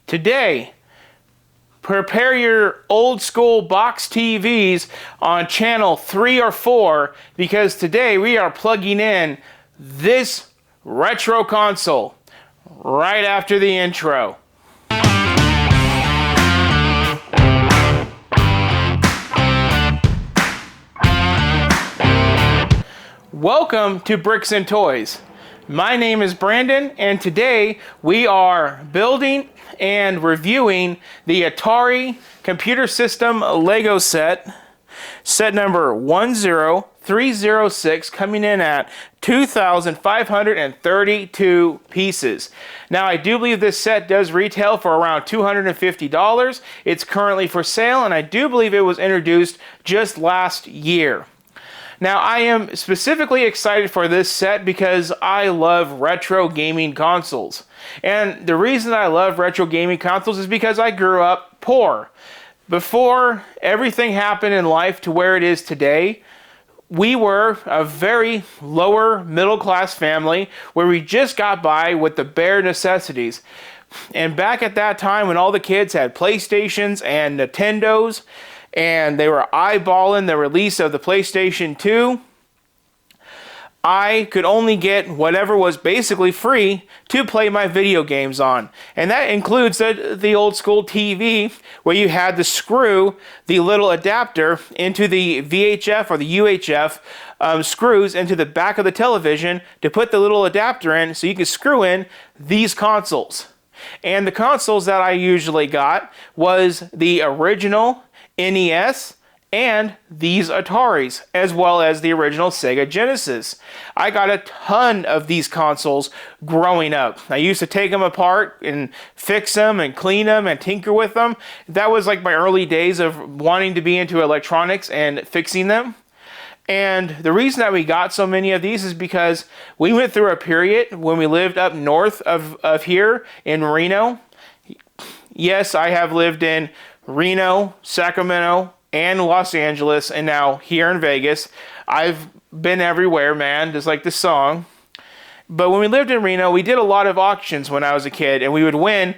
Today, prepare your old school box TVs on channel 3 or 4 because today we are plugging in this retro console right after the intro. Welcome to Bricks and Toys. My name is Brandon, and today we are building and reviewing the Atari computer system Lego set number 10306, coming in at 2,532 pieces. Now, I do believe this set does retail for around $250. It's currently for sale, and I do believe it was introduced just last year. Now, I am specifically excited for this set because I love retro gaming consoles. And the reason I love retro gaming consoles is because I grew up poor. Before everything happened in life to where it is today, we were a very lower middle class family where we just got by with the bare necessities. And back at that time when all the kids had PlayStations and Nintendos, and they were eyeballing the release of the PlayStation 2, I could only get whatever was basically free to play my video games on. And that includes the old school TV where you had to screw the little adapter into the VHF or the UHF screws into the back of the television to put the little adapter in so you could screw in these consoles. And the consoles that I usually got was the original NES and these Ataris, as well as the original Sega Genesis. I got a ton of these consoles growing up. I used to take them apart and fix them and clean them and tinker with them. That was like my early days of wanting to be into electronics and fixing them. And the reason that we got so many of these is because we went through a period when we lived up north of here in Reno. Yes, I have lived in Reno, Sacramento, and Los Angeles, and now here in Vegas. I've been everywhere, man, just like the song. But when we lived in Reno, we did a lot of auctions when I was a kid, and we would win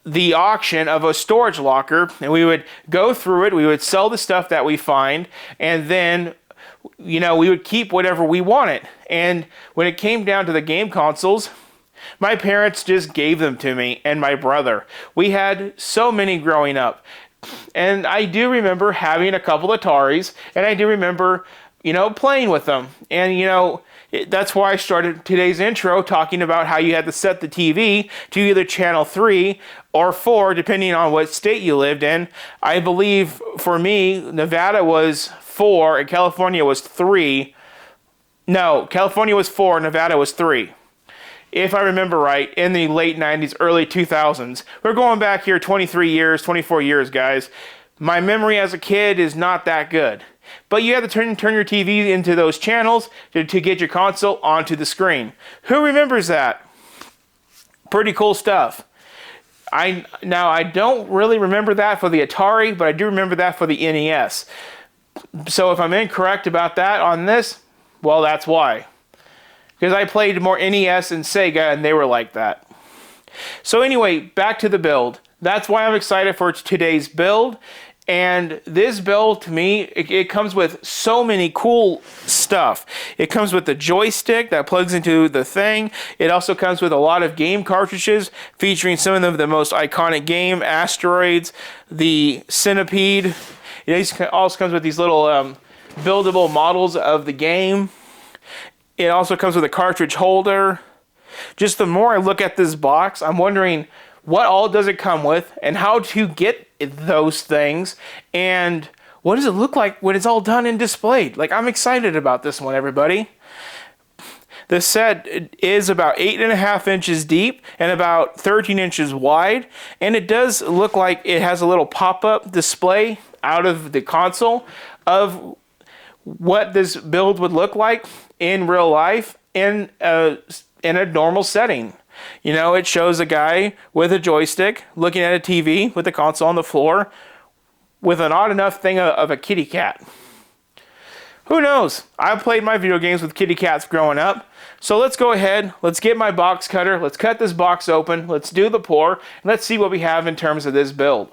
the auction of a storage locker, and we would go through it, we would sell the stuff that we find, and then, you know, we would keep whatever we wanted. And when it came down to the game consoles, my parents just gave them to me and my brother. We had so many growing up. And I do remember having a couple Ataris, and I do remember, you know, playing with them. And, you know, that's why I started today's intro talking about how you had to set the TV to either channel 3 or 4, depending on what state you lived in. I believe for me, Nevada was 4 and California was 3. No, California was 4, Nevada was 3. If I remember right, in the late 90s, early 2000s. We're going back here 23 years, 24 years, guys. My memory as a kid is not that good. But you have to turn your TV into those channels to get your console onto the screen. Who remembers that? Pretty cool stuff. I don't really remember that for the Atari, but I do remember that for the NES. So if I'm incorrect about that on this, well, that's why. Because I played more NES and Sega, and they were like that. So anyway, back to the build. That's why I'm excited for today's build. And this build, to me, it comes with so many cool stuff. It comes with the joystick that plugs into the thing. It also comes with a lot of game cartridges featuring some of the most iconic game, Asteroids, the Centipede. It also comes with these little buildable models of the game. It also comes with a cartridge holder. Just the more I look at this box, I'm wondering what all does it come with and how to get those things and what does it look like when it's all done and displayed. Like, I'm excited about this one, everybody. The set is about 8.5 inches deep and about 13 inches wide, and it does look like it has a little pop-up display out of the console of what this build would look like in real life in a normal setting. You know, it shows a guy with a joystick looking at a TV with the console on the floor with an odd enough thing of a kitty cat. Who knows? I played my video games with kitty cats growing up, So let's go ahead, let's get my box cutter, let's cut this box open, let's do the pour, and let's see what we have in terms of this build.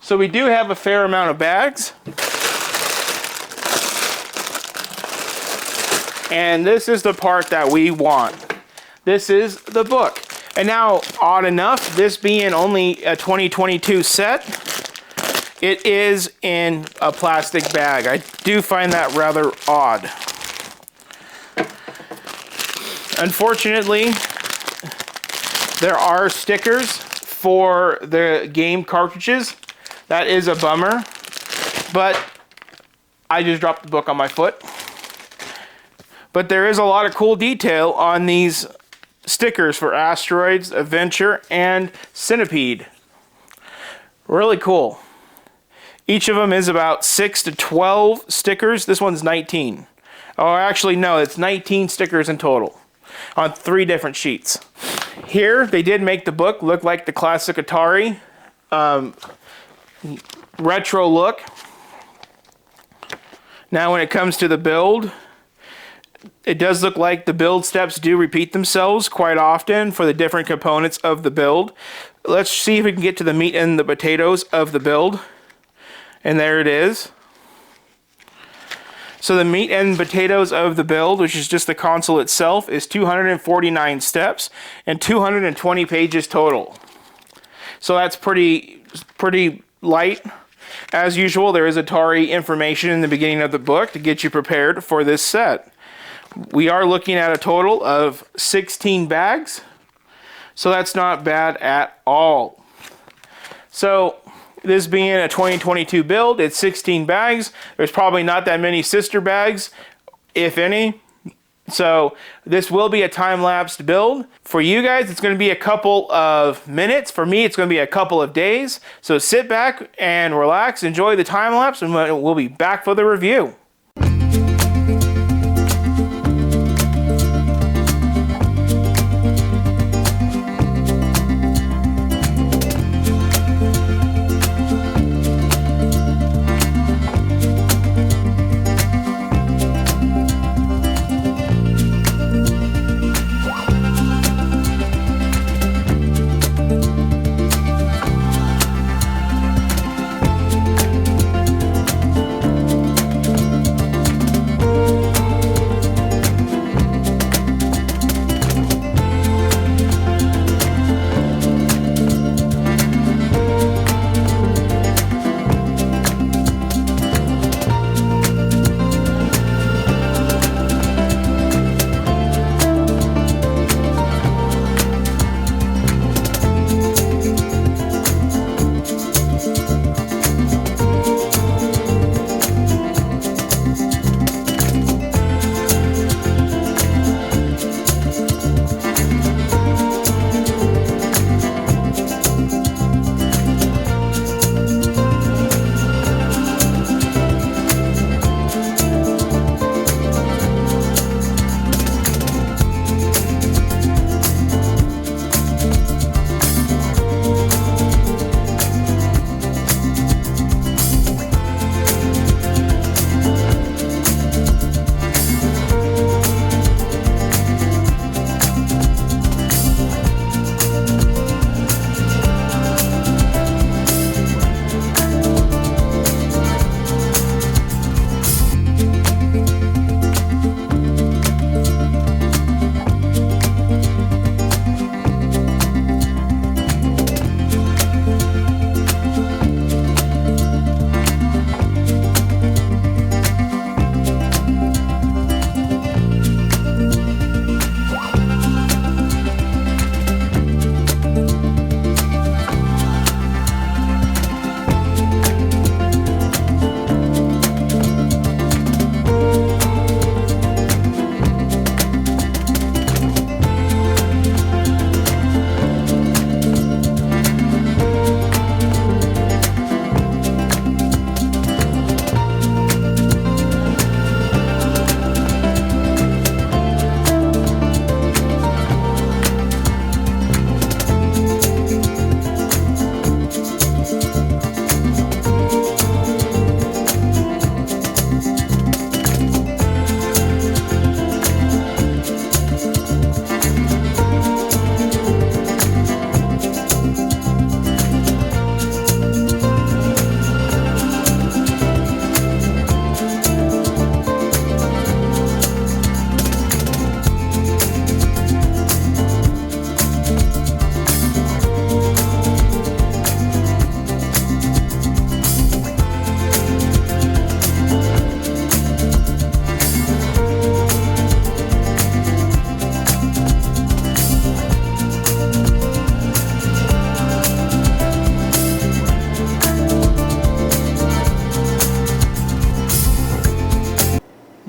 So we do have a fair amount of bags. And this is the part that we want. This is the book. And now, odd enough, this being only a 2022 set, it is in a plastic bag. I do find that rather odd. Unfortunately, there are stickers for the game cartridges. That is a bummer, but I just dropped the book on my foot. But there is a lot of cool detail on these stickers for Asteroids, Adventure, and Centipede. Really cool. Each of them is about 6 to 12 stickers. This one's 19. Oh, actually, no, it's 19 stickers in total on 3 different sheets. Here, they did make the book look like the classic Atari retro look. Now when it comes to the build, it does look like the build steps do repeat themselves quite often for the different components of the build. Let's see if we can get to the meat and the potatoes of the build. And there it is. So the meat and potatoes of the build, which is just the console itself, is 249 steps and 220 pages total. So that's pretty light. As usual, there is Atari information in the beginning of the book to get you prepared for this set. We are looking at a total of 16 bags, so that's not bad at all. So this being a 2022 build, it's 16 bags. There's probably not that many sister bags, if any. So this will be a time-lapsed build. For you guys, it's going to be a couple of minutes. For me, it's going to be a couple of days. So sit back and relax, enjoy the time-lapse, and we'll be back for the review.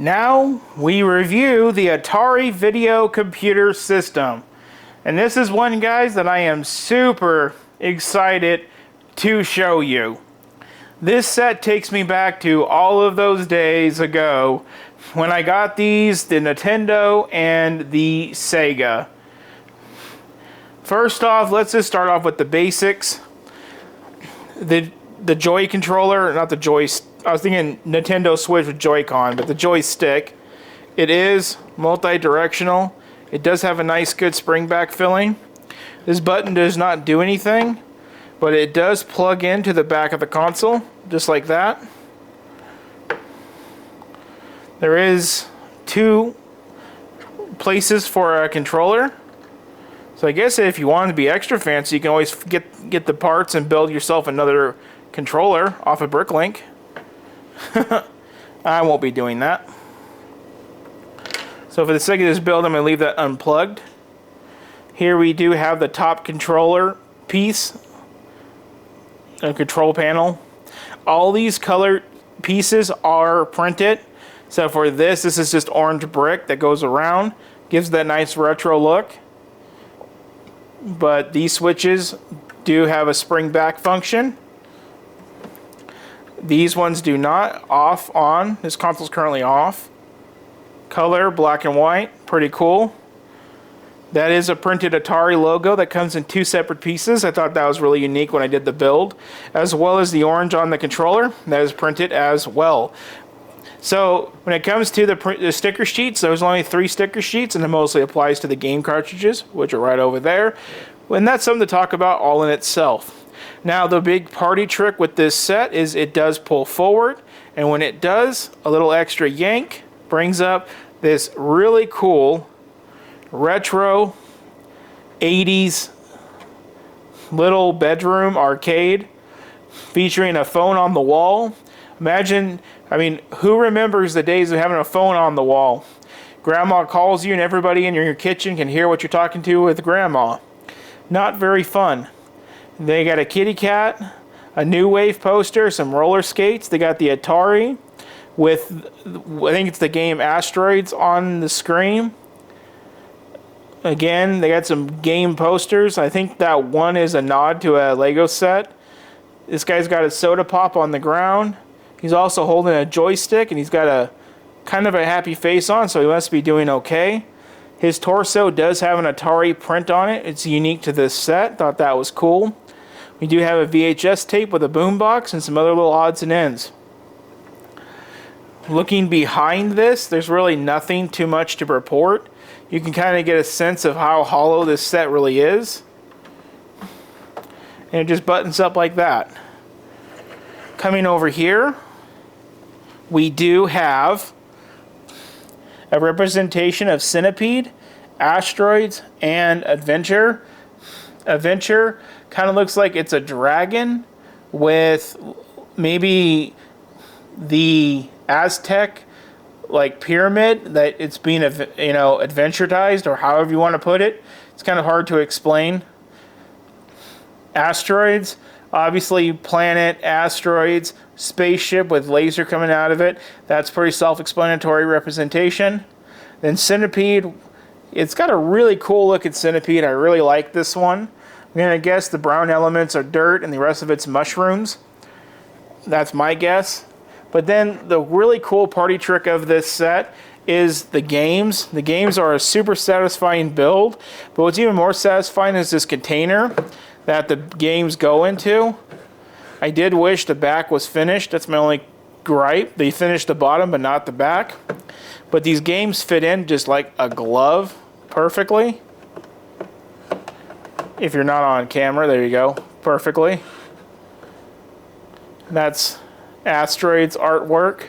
Now we review the Atari Video Computer System. And this is one, guys, that I am super excited to show you. This set takes me back to all of those days ago when I got these, the Nintendo and the Sega. First off, let's just start off with the basics. The Joy controller, not the Joy, I was thinking Nintendo Switch with Joy-Con, but the joystick, it is multi-directional. It does have a nice good spring back filling. This button does not do anything, but it does plug into the back of the console, just like that. There is 2 places for a controller. So I guess if you want to be extra fancy, you can always get the parts and build yourself another controller off of Bricklink. I won't be doing that. So for the sake of this build, I'm going to leave that unplugged. Here we do have the top controller piece, a control panel. All these color pieces are printed. So for this is just orange brick that goes around, gives that nice retro look. But these switches do have a spring back function. These ones do not. Off, on. This console's currently off. Color, black and white. Pretty cool. That is a printed Atari logo that comes in 2 separate pieces. I thought that was really unique when I did the build. As well as the orange on the controller. That is printed as well. So when it comes to the sticker sheets, there's only 3 sticker sheets, and it mostly applies to the game cartridges, which are right over there. And that's something to talk about all in itself. Now the big party trick with this set is it does pull forward, and when it does, a little extra yank brings up this really cool retro 80s little bedroom arcade featuring a phone on the wall. Imagine, I mean, who remembers the days of having a phone on the wall? Grandma calls you and everybody in your kitchen can hear what you're talking to with grandma. Not very fun. They got a kitty cat, a New Wave poster, some roller skates. They got the Atari with, I think it's the game Asteroids on the screen. Again, they got some game posters. I think that one is a nod to a Lego set. This guy's got a soda pop on the ground. He's also holding a joystick, and he's got a kind of a happy face on, so he must be doing okay. His torso does have an Atari print on it. It's unique to this set. Thought that was cool. We do have a VHS tape with a boombox and some other little odds and ends. Looking behind this, there's really nothing too much to report. You can kind of get a sense of how hollow this set really is. And it just buttons up like that. Coming over here, we do have a representation of Centipede, Asteroids, and Adventure. Adventure kind of looks like it's a dragon with maybe the Aztec like pyramid that it's being, you know, adventurized, or however you want to put it. It's kind of hard to explain. Asteroids, obviously planet, asteroids, spaceship with laser coming out of it. That's pretty self-explanatory representation. Then Centipede, it's got a really cool looking Centipede. I really like this one. I'm going to guess the brown elements are dirt and the rest of it's mushrooms. That's my guess. But then the really cool party trick of this set is the games. The games are a super satisfying build, but what's even more satisfying is this container that the games go into. I did wish the back was finished. That's my only gripe. They finished the bottom but not the back. But these games fit in just like a glove perfectly. If you're not on camera, there you go. Perfectly. That's Asteroids artwork.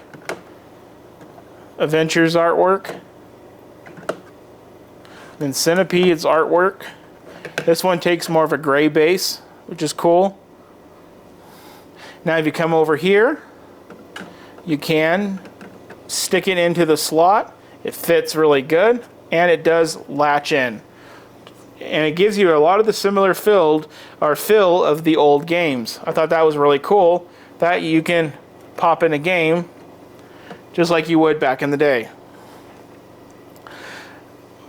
Adventures artwork. Then Centipede's artwork. This one takes more of a gray base, which is cool. Now if you come over here, you can stick it into the slot. It fits really good, and it does latch in. And it gives you a lot of the similar feel of the old games. I thought that was really cool, that you can pop in a game just like you would back in the day.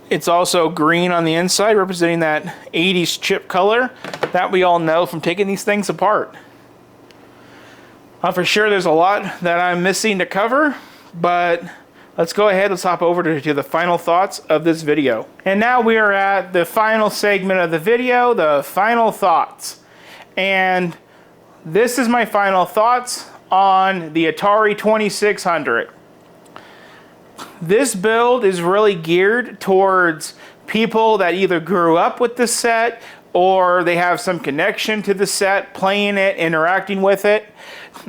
It's also green on the inside, representing that 80s chip color that we all know from taking these things apart. For sure there's a lot that I'm missing to cover, but let's go ahead, let's hop over to the final thoughts of this video. And now we are at the final segment of the video, the final thoughts. And this is my final thoughts on the Atari 2600. This build is really geared towards people that either grew up with the set or they have some connection to the set, playing it, interacting with it.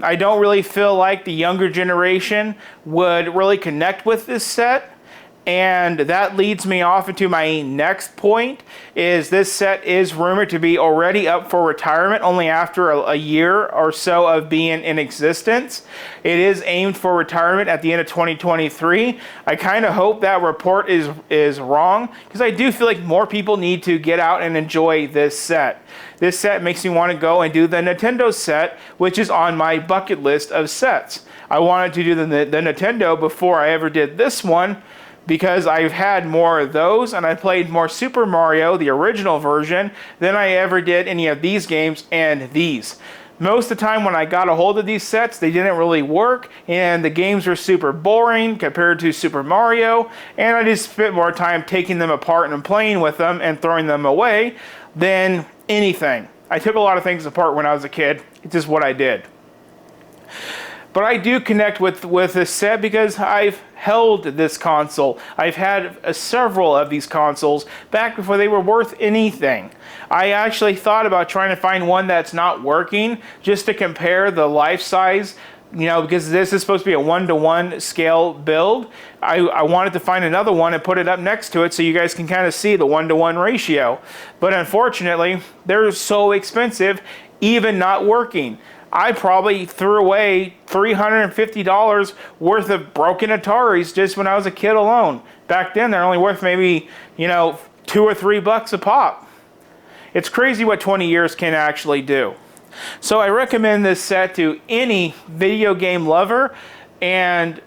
I don't really feel like the younger generation would really connect with this set. And that leads me off into my next point, is this set is rumored to be already up for retirement only after a year or so of being in existence. It is aimed for retirement at the end of 2023. I kind of hope that report is wrong, because I do feel like more people need to get out and enjoy this set. This set makes me want to go and do the Nintendo set, which is on my bucket list of sets. I wanted to do the Nintendo before I ever did this one, because I've had more of those, and I played more Super Mario, the original version, than I ever did any of these games and these. Most of the time when I got a hold of these sets, they didn't really work, and the games were super boring compared to Super Mario, and I just spent more time taking them apart and playing with them and throwing them away than anything. I took a lot of things apart when I was a kid. It's just what I did. But I do connect with this set because I've held this console. I've had several of these consoles back before they were worth anything. I actually thought about trying to find one that's not working just to compare the life size, you know, because this is supposed to be a 1-to-1 scale build. I wanted to find another one and put it up next to it so you guys can kind of see the 1-to-1 ratio. But unfortunately, they're so expensive, even not working. I probably threw away $350 worth of broken Ataris just when I was a kid alone. Back then, they're only worth maybe, you know, $2 or $3 a pop. It's crazy what 20 years can actually do. So I recommend this set to any video game lover, and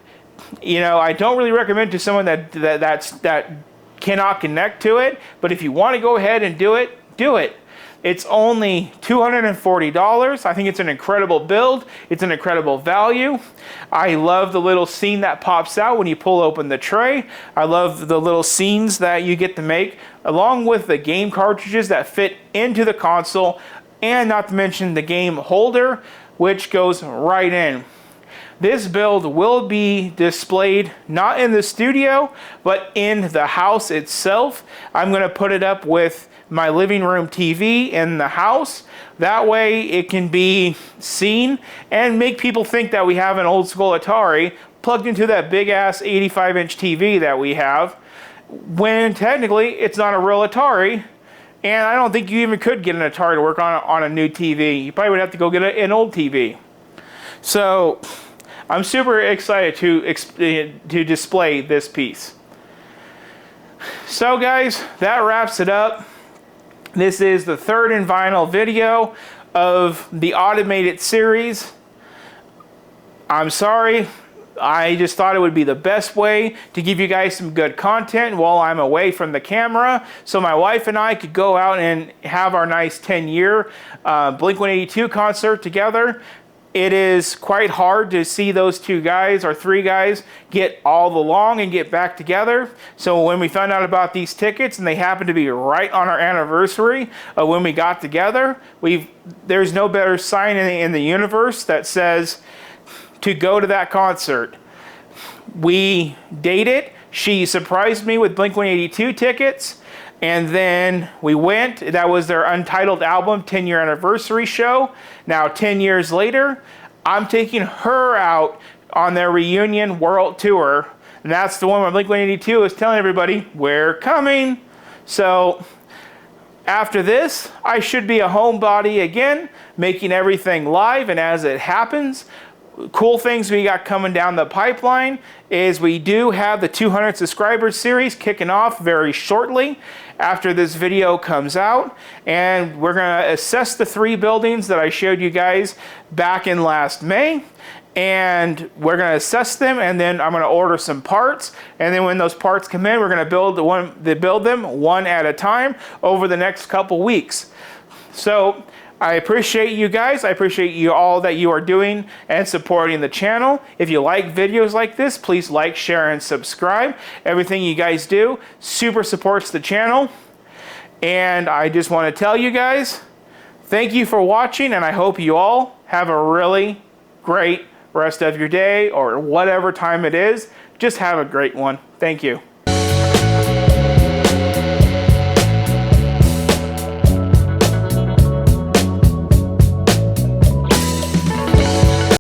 you know, I don't really recommend to someone that cannot connect to it. But if you want to go ahead and do it, do it. It's only $240. I think it's an incredible build. It's an incredible value. I love the little scene that pops out when you pull open the tray. I love the little scenes that you get to make, along with the game cartridges that fit into the console, and not to mention the game holder, which goes right in. This build will be displayed not in the studio, but in the house itself. I'm going to put it up with my living room TV in the house. That way it can be seen and make people think that we have an old school Atari plugged into that big ass 85-inch TV that we have, when technically it's not a real Atari. And I don't think you even could get an Atari to work on a new TV. You probably would have to go get an old TV. So I'm super excited to display this piece. So guys, that wraps it up. This is the third and final video of the automated series. I'm sorry. I just thought it would be the best way to give you guys some good content while I'm away from the camera, so my wife and I could go out and have our nice 10-year Blink-182 concert together. It is quite hard to see those two guys or three guys get all along and get back together. So when we found out about these tickets, and they happened to be right on our anniversary of when we got together, there's no better sign in the universe that says to go to that concert. We dated. She surprised me with Blink-182 tickets. And then we went. That was their Untitled Album 10-year anniversary show. Now, 10 years later, I'm taking her out on their reunion world tour. And that's the one where Blink-182 is telling everybody, we're coming. So after this, I should be a homebody again, making everything live. And as it happens, cool things we got coming down the pipeline is we do have the 200 subscribers series kicking off very shortly after this video comes out, and we're going to assess the 3 buildings that I showed you guys back in last May, and we're going to assess them, and then I'm going to order some parts, and then when those parts come in, we're going to build them one at a time over the next couple weeks. So I appreciate you guys. I appreciate you all that you are doing and supporting the channel. If you like videos like this, please like, share, and subscribe. Everything you guys do super supports the channel. And I just want to tell you guys, thank you for watching, and I hope you all have a really great rest of your day, or whatever time it is. Just have a great one. Thank you.